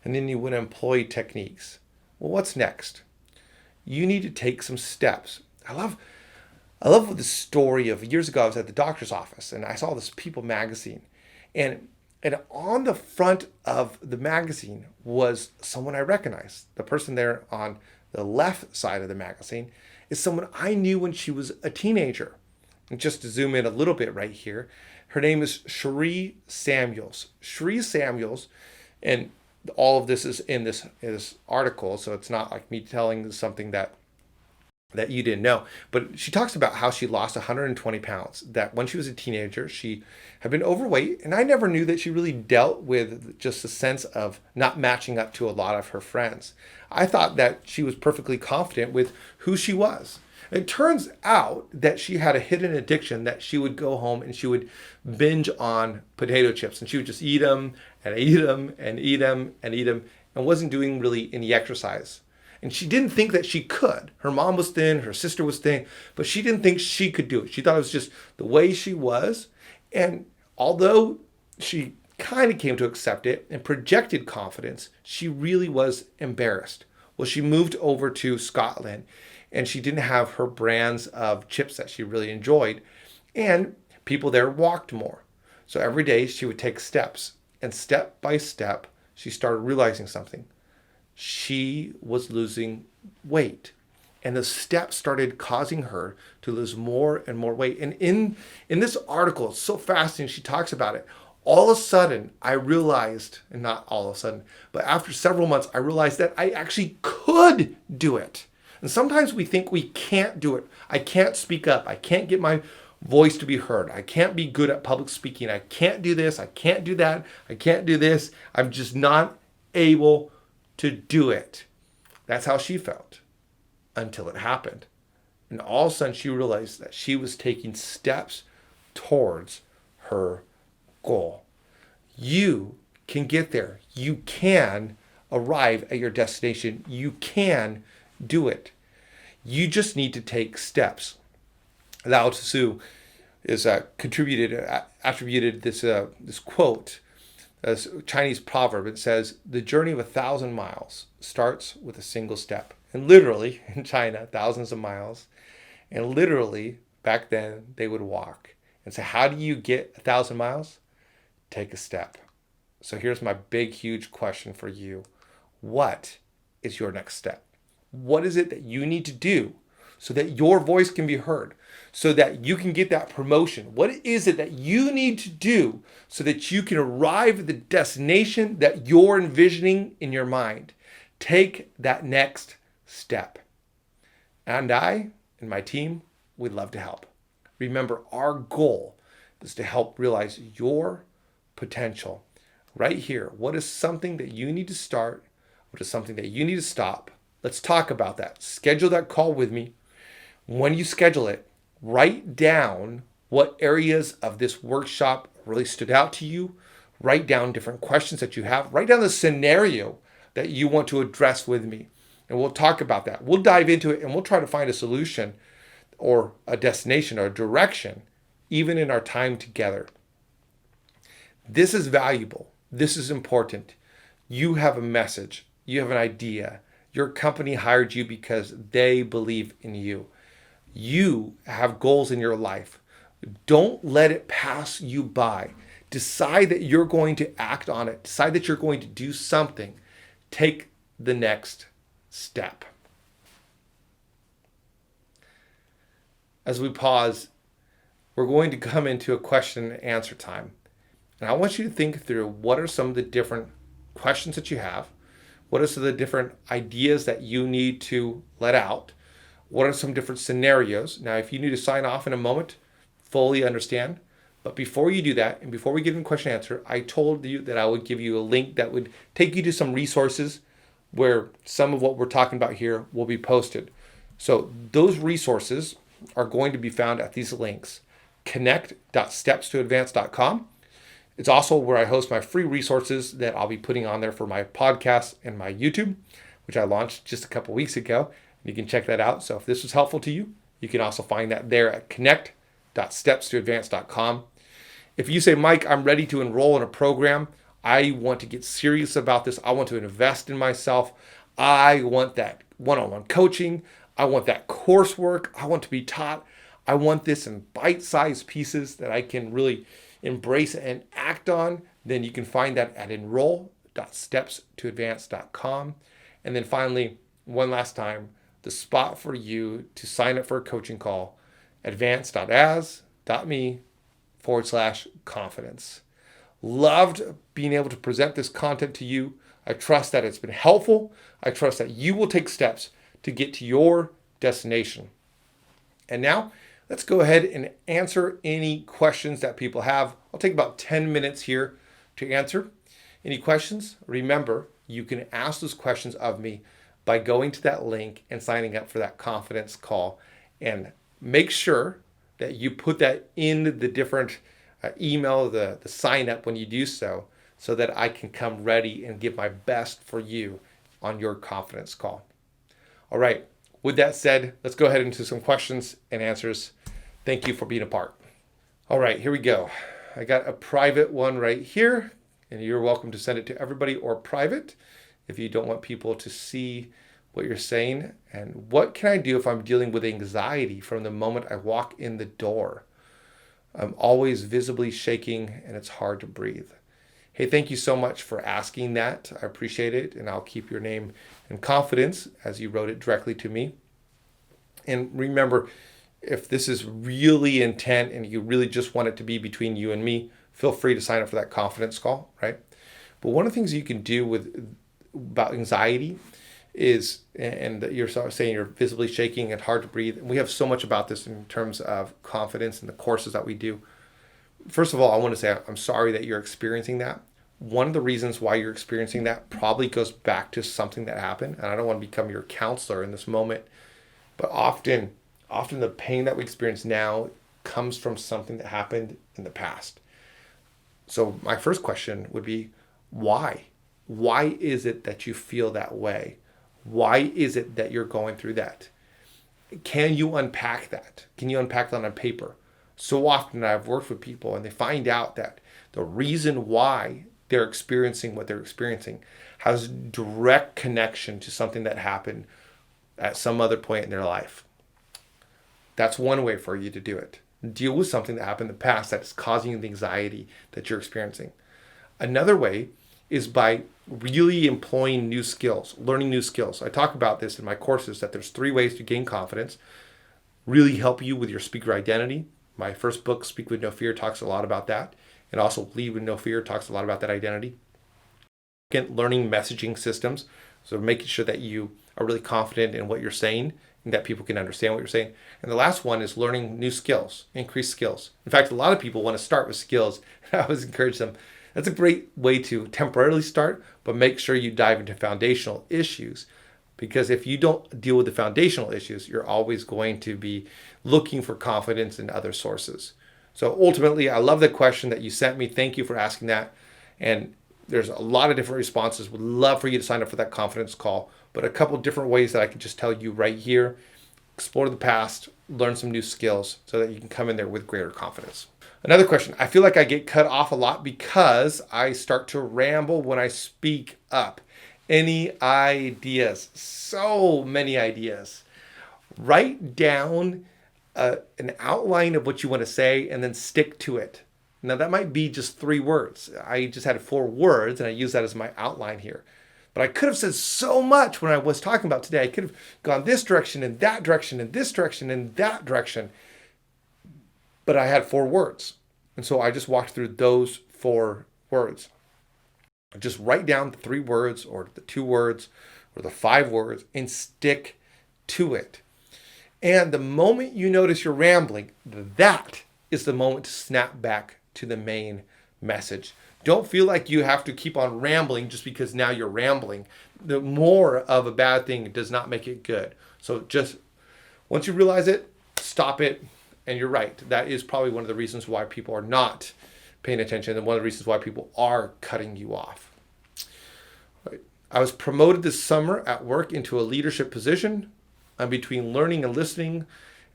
A: and then you want to employ techniques. Well, what's next? You need to take some steps. I love the story of years ago. I was at the doctor's office and I saw this People magazine, and on the front of the magazine was someone I recognized. The person there on the left side of the magazine is someone I knew when she was a teenager. And just to zoom in a little bit right here, her name is Cherie Samuels. Cherie Samuels, and all of this is in this article, so it's not like me telling something that you didn't know. But she talks about how she lost 120 pounds, that when she was a teenager, she had been overweight. And I never knew that she really dealt with just a sense of not matching up to a lot of her friends. I thought that she was perfectly confident with who she was. It turns out that she had a hidden addiction that she would go home and she would binge on potato chips. And she would just eat them and eat them and eat them and eat them and wasn't doing really any exercise. And she didn't think that she could. Her mom was thin, her sister was thin, but she didn't think she could do it. She thought it was just the way she was. And although she kind of came to accept it and projected confidence, she really was embarrassed. Well, she moved over to Scotland and she didn't have her brands of chips that she really enjoyed. And people there walked more. So every day she would take steps. And step by step, she started realizing something. She was losing weight. And the steps started causing her to lose more and more weight. And in this article, it's so fascinating, she talks about it. All of a sudden, I realized, and not all of a sudden, but after several months, I realized that I actually could do it. And sometimes we think we can't do it. I can't speak up. I can't get my voice to be heard. I can't be good at public speaking. I can't do this. I can't do that. I can't do this. I'm just not able to do it. That's how she felt until it happened. And all of a sudden she realized that she was taking steps towards her goal. You can get there. You can arrive at your destination. You can do it. You just need to take steps. Lao Tzu is attributed this quote as a Chinese proverb. It says, "The journey of 1,000 miles starts with a single step." And literally in China, thousands of miles, and literally back then they would walk. And so how do you get 1,000 miles? Take a step. So here's my big, huge question for you. What is your next step? What is it that you need to do so that your voice can be heard, so that you can get that promotion? What is it that you need to do so that you can arrive at the destination that you're envisioning in your mind? Take that next step. And I and my team, we'd love to help. Remember, our goal is to help realize your potential right here. What is something that you need to start? What is something that you need to stop? Let's talk about that. Schedule that call with me. When you schedule it, write down what areas of this workshop really stood out to you. Write down different questions that you have. Write down the scenario that you want to address with me. And we'll talk about that. We'll dive into it and we'll try to find a solution or a destination or a direction even in our time together. This is valuable. This is important. You have a message. You have an idea. Your company hired you because they believe in you. You have goals in your life. Don't let it pass you by. Decide that you're going to act on it. Decide that you're going to do something. Take the next step. As we pause, we're going to come into a question and answer time. And I want you to think through what are some of the different questions that you have? What are some of the different ideas that you need to let out? What are some different scenarios? Now, if you need to sign off in a moment, fully understand. But before you do that, and before we get into question and answer, I told you that I would give you a link that would take you to some resources where some of what we're talking about here will be posted. So those resources are going to be found at these links, connect.stepstoadvance.com. It's also where I host my free resources that I'll be putting on there for my podcast and my YouTube, which I launched just a couple weeks ago. You can check that out. So if this was helpful to you, you can also find that there at connect.stepstoadvance.com. If you say, Mike, I'm ready to enroll in a program. I want to get serious about this. I want to invest in myself. I want that one-on-one coaching. I want that coursework. I want to be taught. I want this in bite-sized pieces that I can really embrace and act on. Then you can find that at enroll.stepstoadvance.com. And then finally, one last time, the spot for you to sign up for a coaching call, advance.as.me/confidence. Loved being able to present this content to you. I trust that it's been helpful. I trust that you will take steps to get to your destination. And now, let's go ahead and answer any questions that people have. I'll take about 10 minutes here to answer any questions. Remember, you can ask those questions of me by going to that link and signing up for that confidence call. And make sure that you put that in the different email, the sign up when you do so that I can come ready and give my best for you on your confidence call. All right. With that said, let's go ahead into some questions and answers. Thank you for being a part. All right, here we go. I got a private one right here, and you're welcome to send it to everybody or private if you don't want people to see what you're saying. And what can I do if I'm dealing with anxiety from the moment I walk in the door? I'm always visibly shaking and it's hard to breathe. Hey, thank you so much for asking that. I appreciate it, and I'll keep your name in confidence as you wrote it directly to me. And remember, if this is really intent and you really just want it to be between you and me, feel free to sign up for that confidence call, right? But one of the things you can do about anxiety is, and you're saying you're visibly shaking and hard to breathe, and we have so much about this in terms of confidence and the courses that we do. First of all, I want to say I'm sorry that you're experiencing that. One of the reasons why you're experiencing that probably goes back to something that happened, and I don't want to become your counselor in this moment, but often the pain that we experience now comes from something that happened in the past. So my first question would be, why? Why is it that you feel that way? Why is it that you're going through that? Can you unpack that? Can you unpack that on paper? So often I've worked with people and they find out that the reason why they're experiencing what they're experiencing has direct connection to something that happened at some other point in their life. That's one way for you to do it. Deal with something that happened in the past that's causing you the anxiety that you're experiencing. Another way is by really employing new skills, learning new skills. I talk about this in my courses, that there's 3 ways to gain confidence, really help you with your speaker identity. My first book, Speak with No Fear, talks a lot about that. And also Lead with No Fear talks a lot about that identity. Again, learning messaging systems. So making sure that you are really confident in what you're saying and that people can understand what you're saying. And the last one is learning new skills, increased skills. In fact, a lot of people want to start with skills. I always encourage them. That's a great way to temporarily start, but make sure you dive into foundational issues. Because if you don't deal with the foundational issues, you're always going to be looking for confidence in other sources. So ultimately, I love the question that you sent me. Thank you for asking that. And there's a lot of different responses. Would love for you to sign up for that confidence call. But a couple different ways that I can just tell you right here. Explore the past, learn some new skills so that you can come in there with greater confidence. Another question. I feel like I get cut off a lot because I start to ramble when I speak up. Any ideas? So many ideas. Write down an outline of what you want to say and then stick to it. Now that might be just 3 words. I just had 4 words and I use that as my outline here. But I could have said so much when I was talking about today. I could have gone this direction and that direction and this direction and that direction. But I had 4 words. And so I just walked through those 4 words. Just write down the 3 words or the 2 words or the 5 words and stick to it. And the moment you notice you're rambling, that is the moment to snap back to the main message. Don't feel like you have to keep on rambling just because now you're rambling. The more of a bad thing does not make it good. So just once you realize it, stop it. And you're right. That is probably one of the reasons why people are not paying attention and one of the reasons why people are cutting you off. Right. I was promoted this summer at work into a leadership position. I'm between learning and listening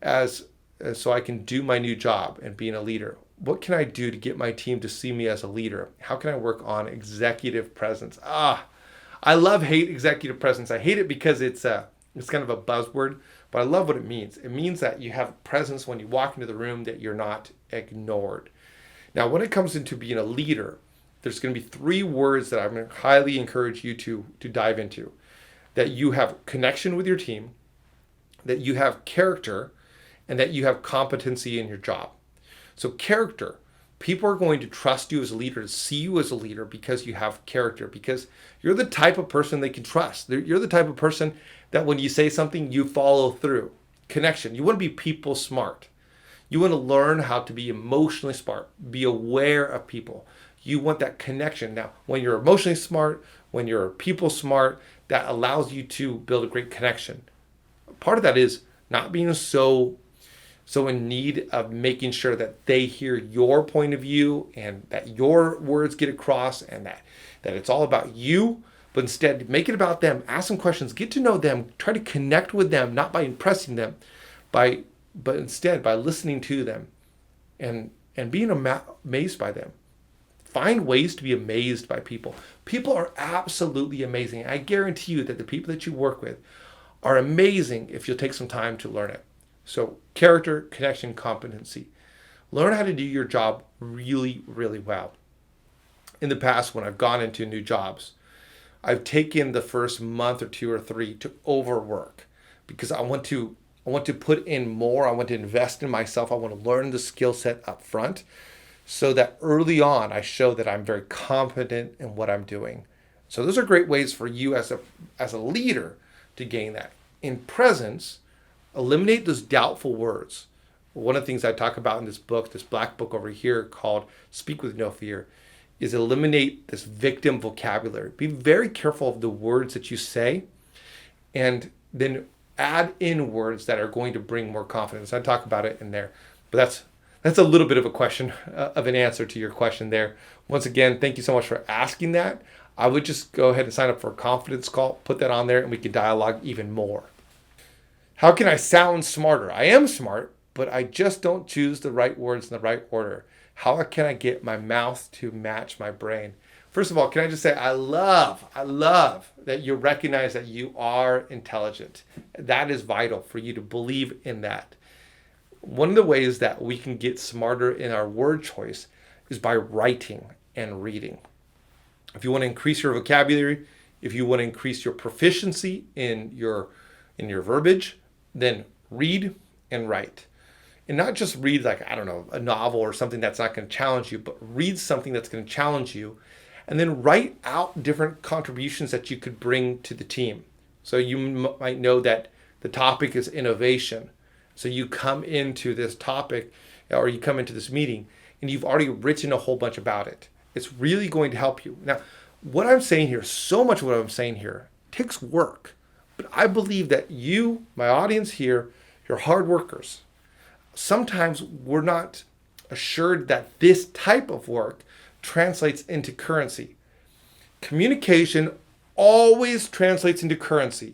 A: so I can do my new job and being a leader. What can I do to get my team to see me as a leader? How can I work on executive presence? I hate executive presence. I hate it because it's kind of a buzzword, but I love what it means. It means that you have presence when you walk into the room, that you're not ignored. Now, when it comes into being a leader, there's going to be 3 words that I'm going to highly encourage you to dive into. That you have connection with your team, that you have character, and that you have competency in your job. So character, people are going to trust you as a leader, to see you as a leader because you have character, because you're the type of person they can trust. You're the type of person that when you say something, you follow through. Connection, you want to be people smart. You want to learn how to be emotionally smart, be aware of people. You want that connection. Now, when you're emotionally smart, when you're people smart, that allows you to build a great connection. Part of that is not being so in need of making sure that they hear your point of view and that your words get across and that it's all about you, but instead make it about them. Ask them questions, get to know them, try to connect with them, not by impressing them, but instead by listening to them and being amazed by them. Find ways to be amazed by people. People are absolutely amazing. I guarantee you that the people that you work with are amazing if you'll take some time to learn it. So character, connection, competency. Learn how to do your job really, really well. In the past, when I've gone into new jobs, I've taken the first month or 2 or 3 to overwork because I want to put in more. I want to invest in myself. I want to learn the skill set up front so that early on I show that I'm very confident in what I'm doing. So those are great ways for you as a leader to gain that. In presence, eliminate those doubtful words. One of the things I talk about in this book, this black book over here called Speak with No Fear, is eliminate this victim vocabulary. Be very careful of the words that you say and then add in words that are going to bring more confidence. I talk about it in there, but that's a little bit of a question, of an answer to your question there. Once again, thank you so much for asking that. I would just go ahead and sign up for a confidence call, put that on there, and we can dialogue even more. How can I sound smarter? I am smart, but I just don't choose the right words in the right order. How can I get my mouth to match my brain? First of all, can I just say I love that you recognize that you are intelligent. That is vital for you to believe in that. One of the ways that we can get smarter in our word choice is by writing and reading. If you want to increase your vocabulary, if you want to increase your proficiency in your verbiage, then read and write. And not just read a novel or something that's not going to challenge you, but read something that's going to challenge you. And then write out different contributions that you could bring to the team. So you might know that the topic is innovation. So you come into this topic or you come into this meeting and you've already written a whole bunch about it. It's really going to help you. Now, what I'm saying here, so much of what I'm saying here takes work. But I believe that you, my audience here, you're hard workers. Sometimes we're not assured that this type of work translates into currency. Communication always translates into currency.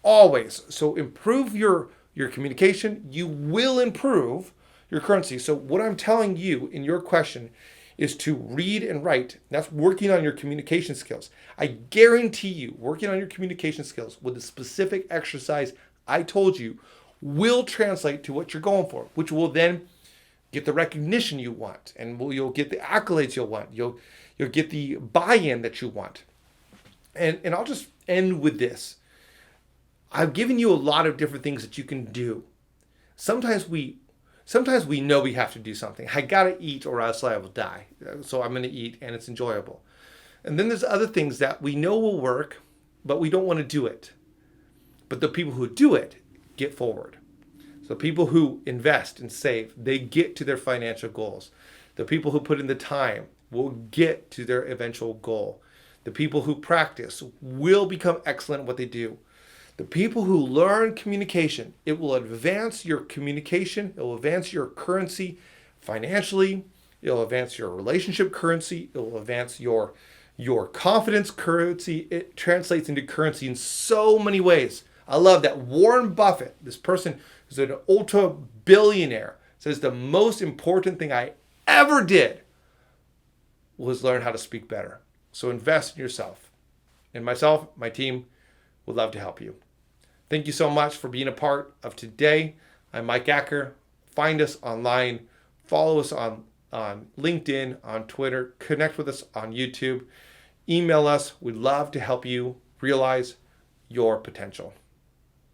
A: Always. So improve your your communication, you will improve your currency. So what I'm telling you in your question is to read and write. That's working on your communication skills. I guarantee you, working on your communication skills with the specific exercise I told you will translate to what you're going for, which will then get the recognition you want, and you'll get the accolades you'll want. You'll get the buy-in that you want. And I'll just end with this. I've given you a lot of different things that you can do. Sometimes we know we have to do something. I gotta eat or else I will die. So I'm gonna eat and it's enjoyable. And then there's other things that we know will work, but we don't want to do it. But the people who do it get forward. So people who invest and save, they get to their financial goals. The people who put in the time will get to their eventual goal. The people who practice will become excellent at what they do. The people who learn communication, it will advance your communication, it will advance your currency financially, it will advance your relationship currency, it will advance your confidence currency. It translates into currency in so many ways. I love that. Warren Buffett, this person who's an ultra billionaire, says the most important thing I ever did was learn how to speak better. So invest in yourself. And myself, my team, would love to help you. Thank you so much for being a part of today. I'm Mike Acker. Find us online. Follow us on LinkedIn, on Twitter. Connect with us on YouTube. Email us. We'd love to help you realize your potential.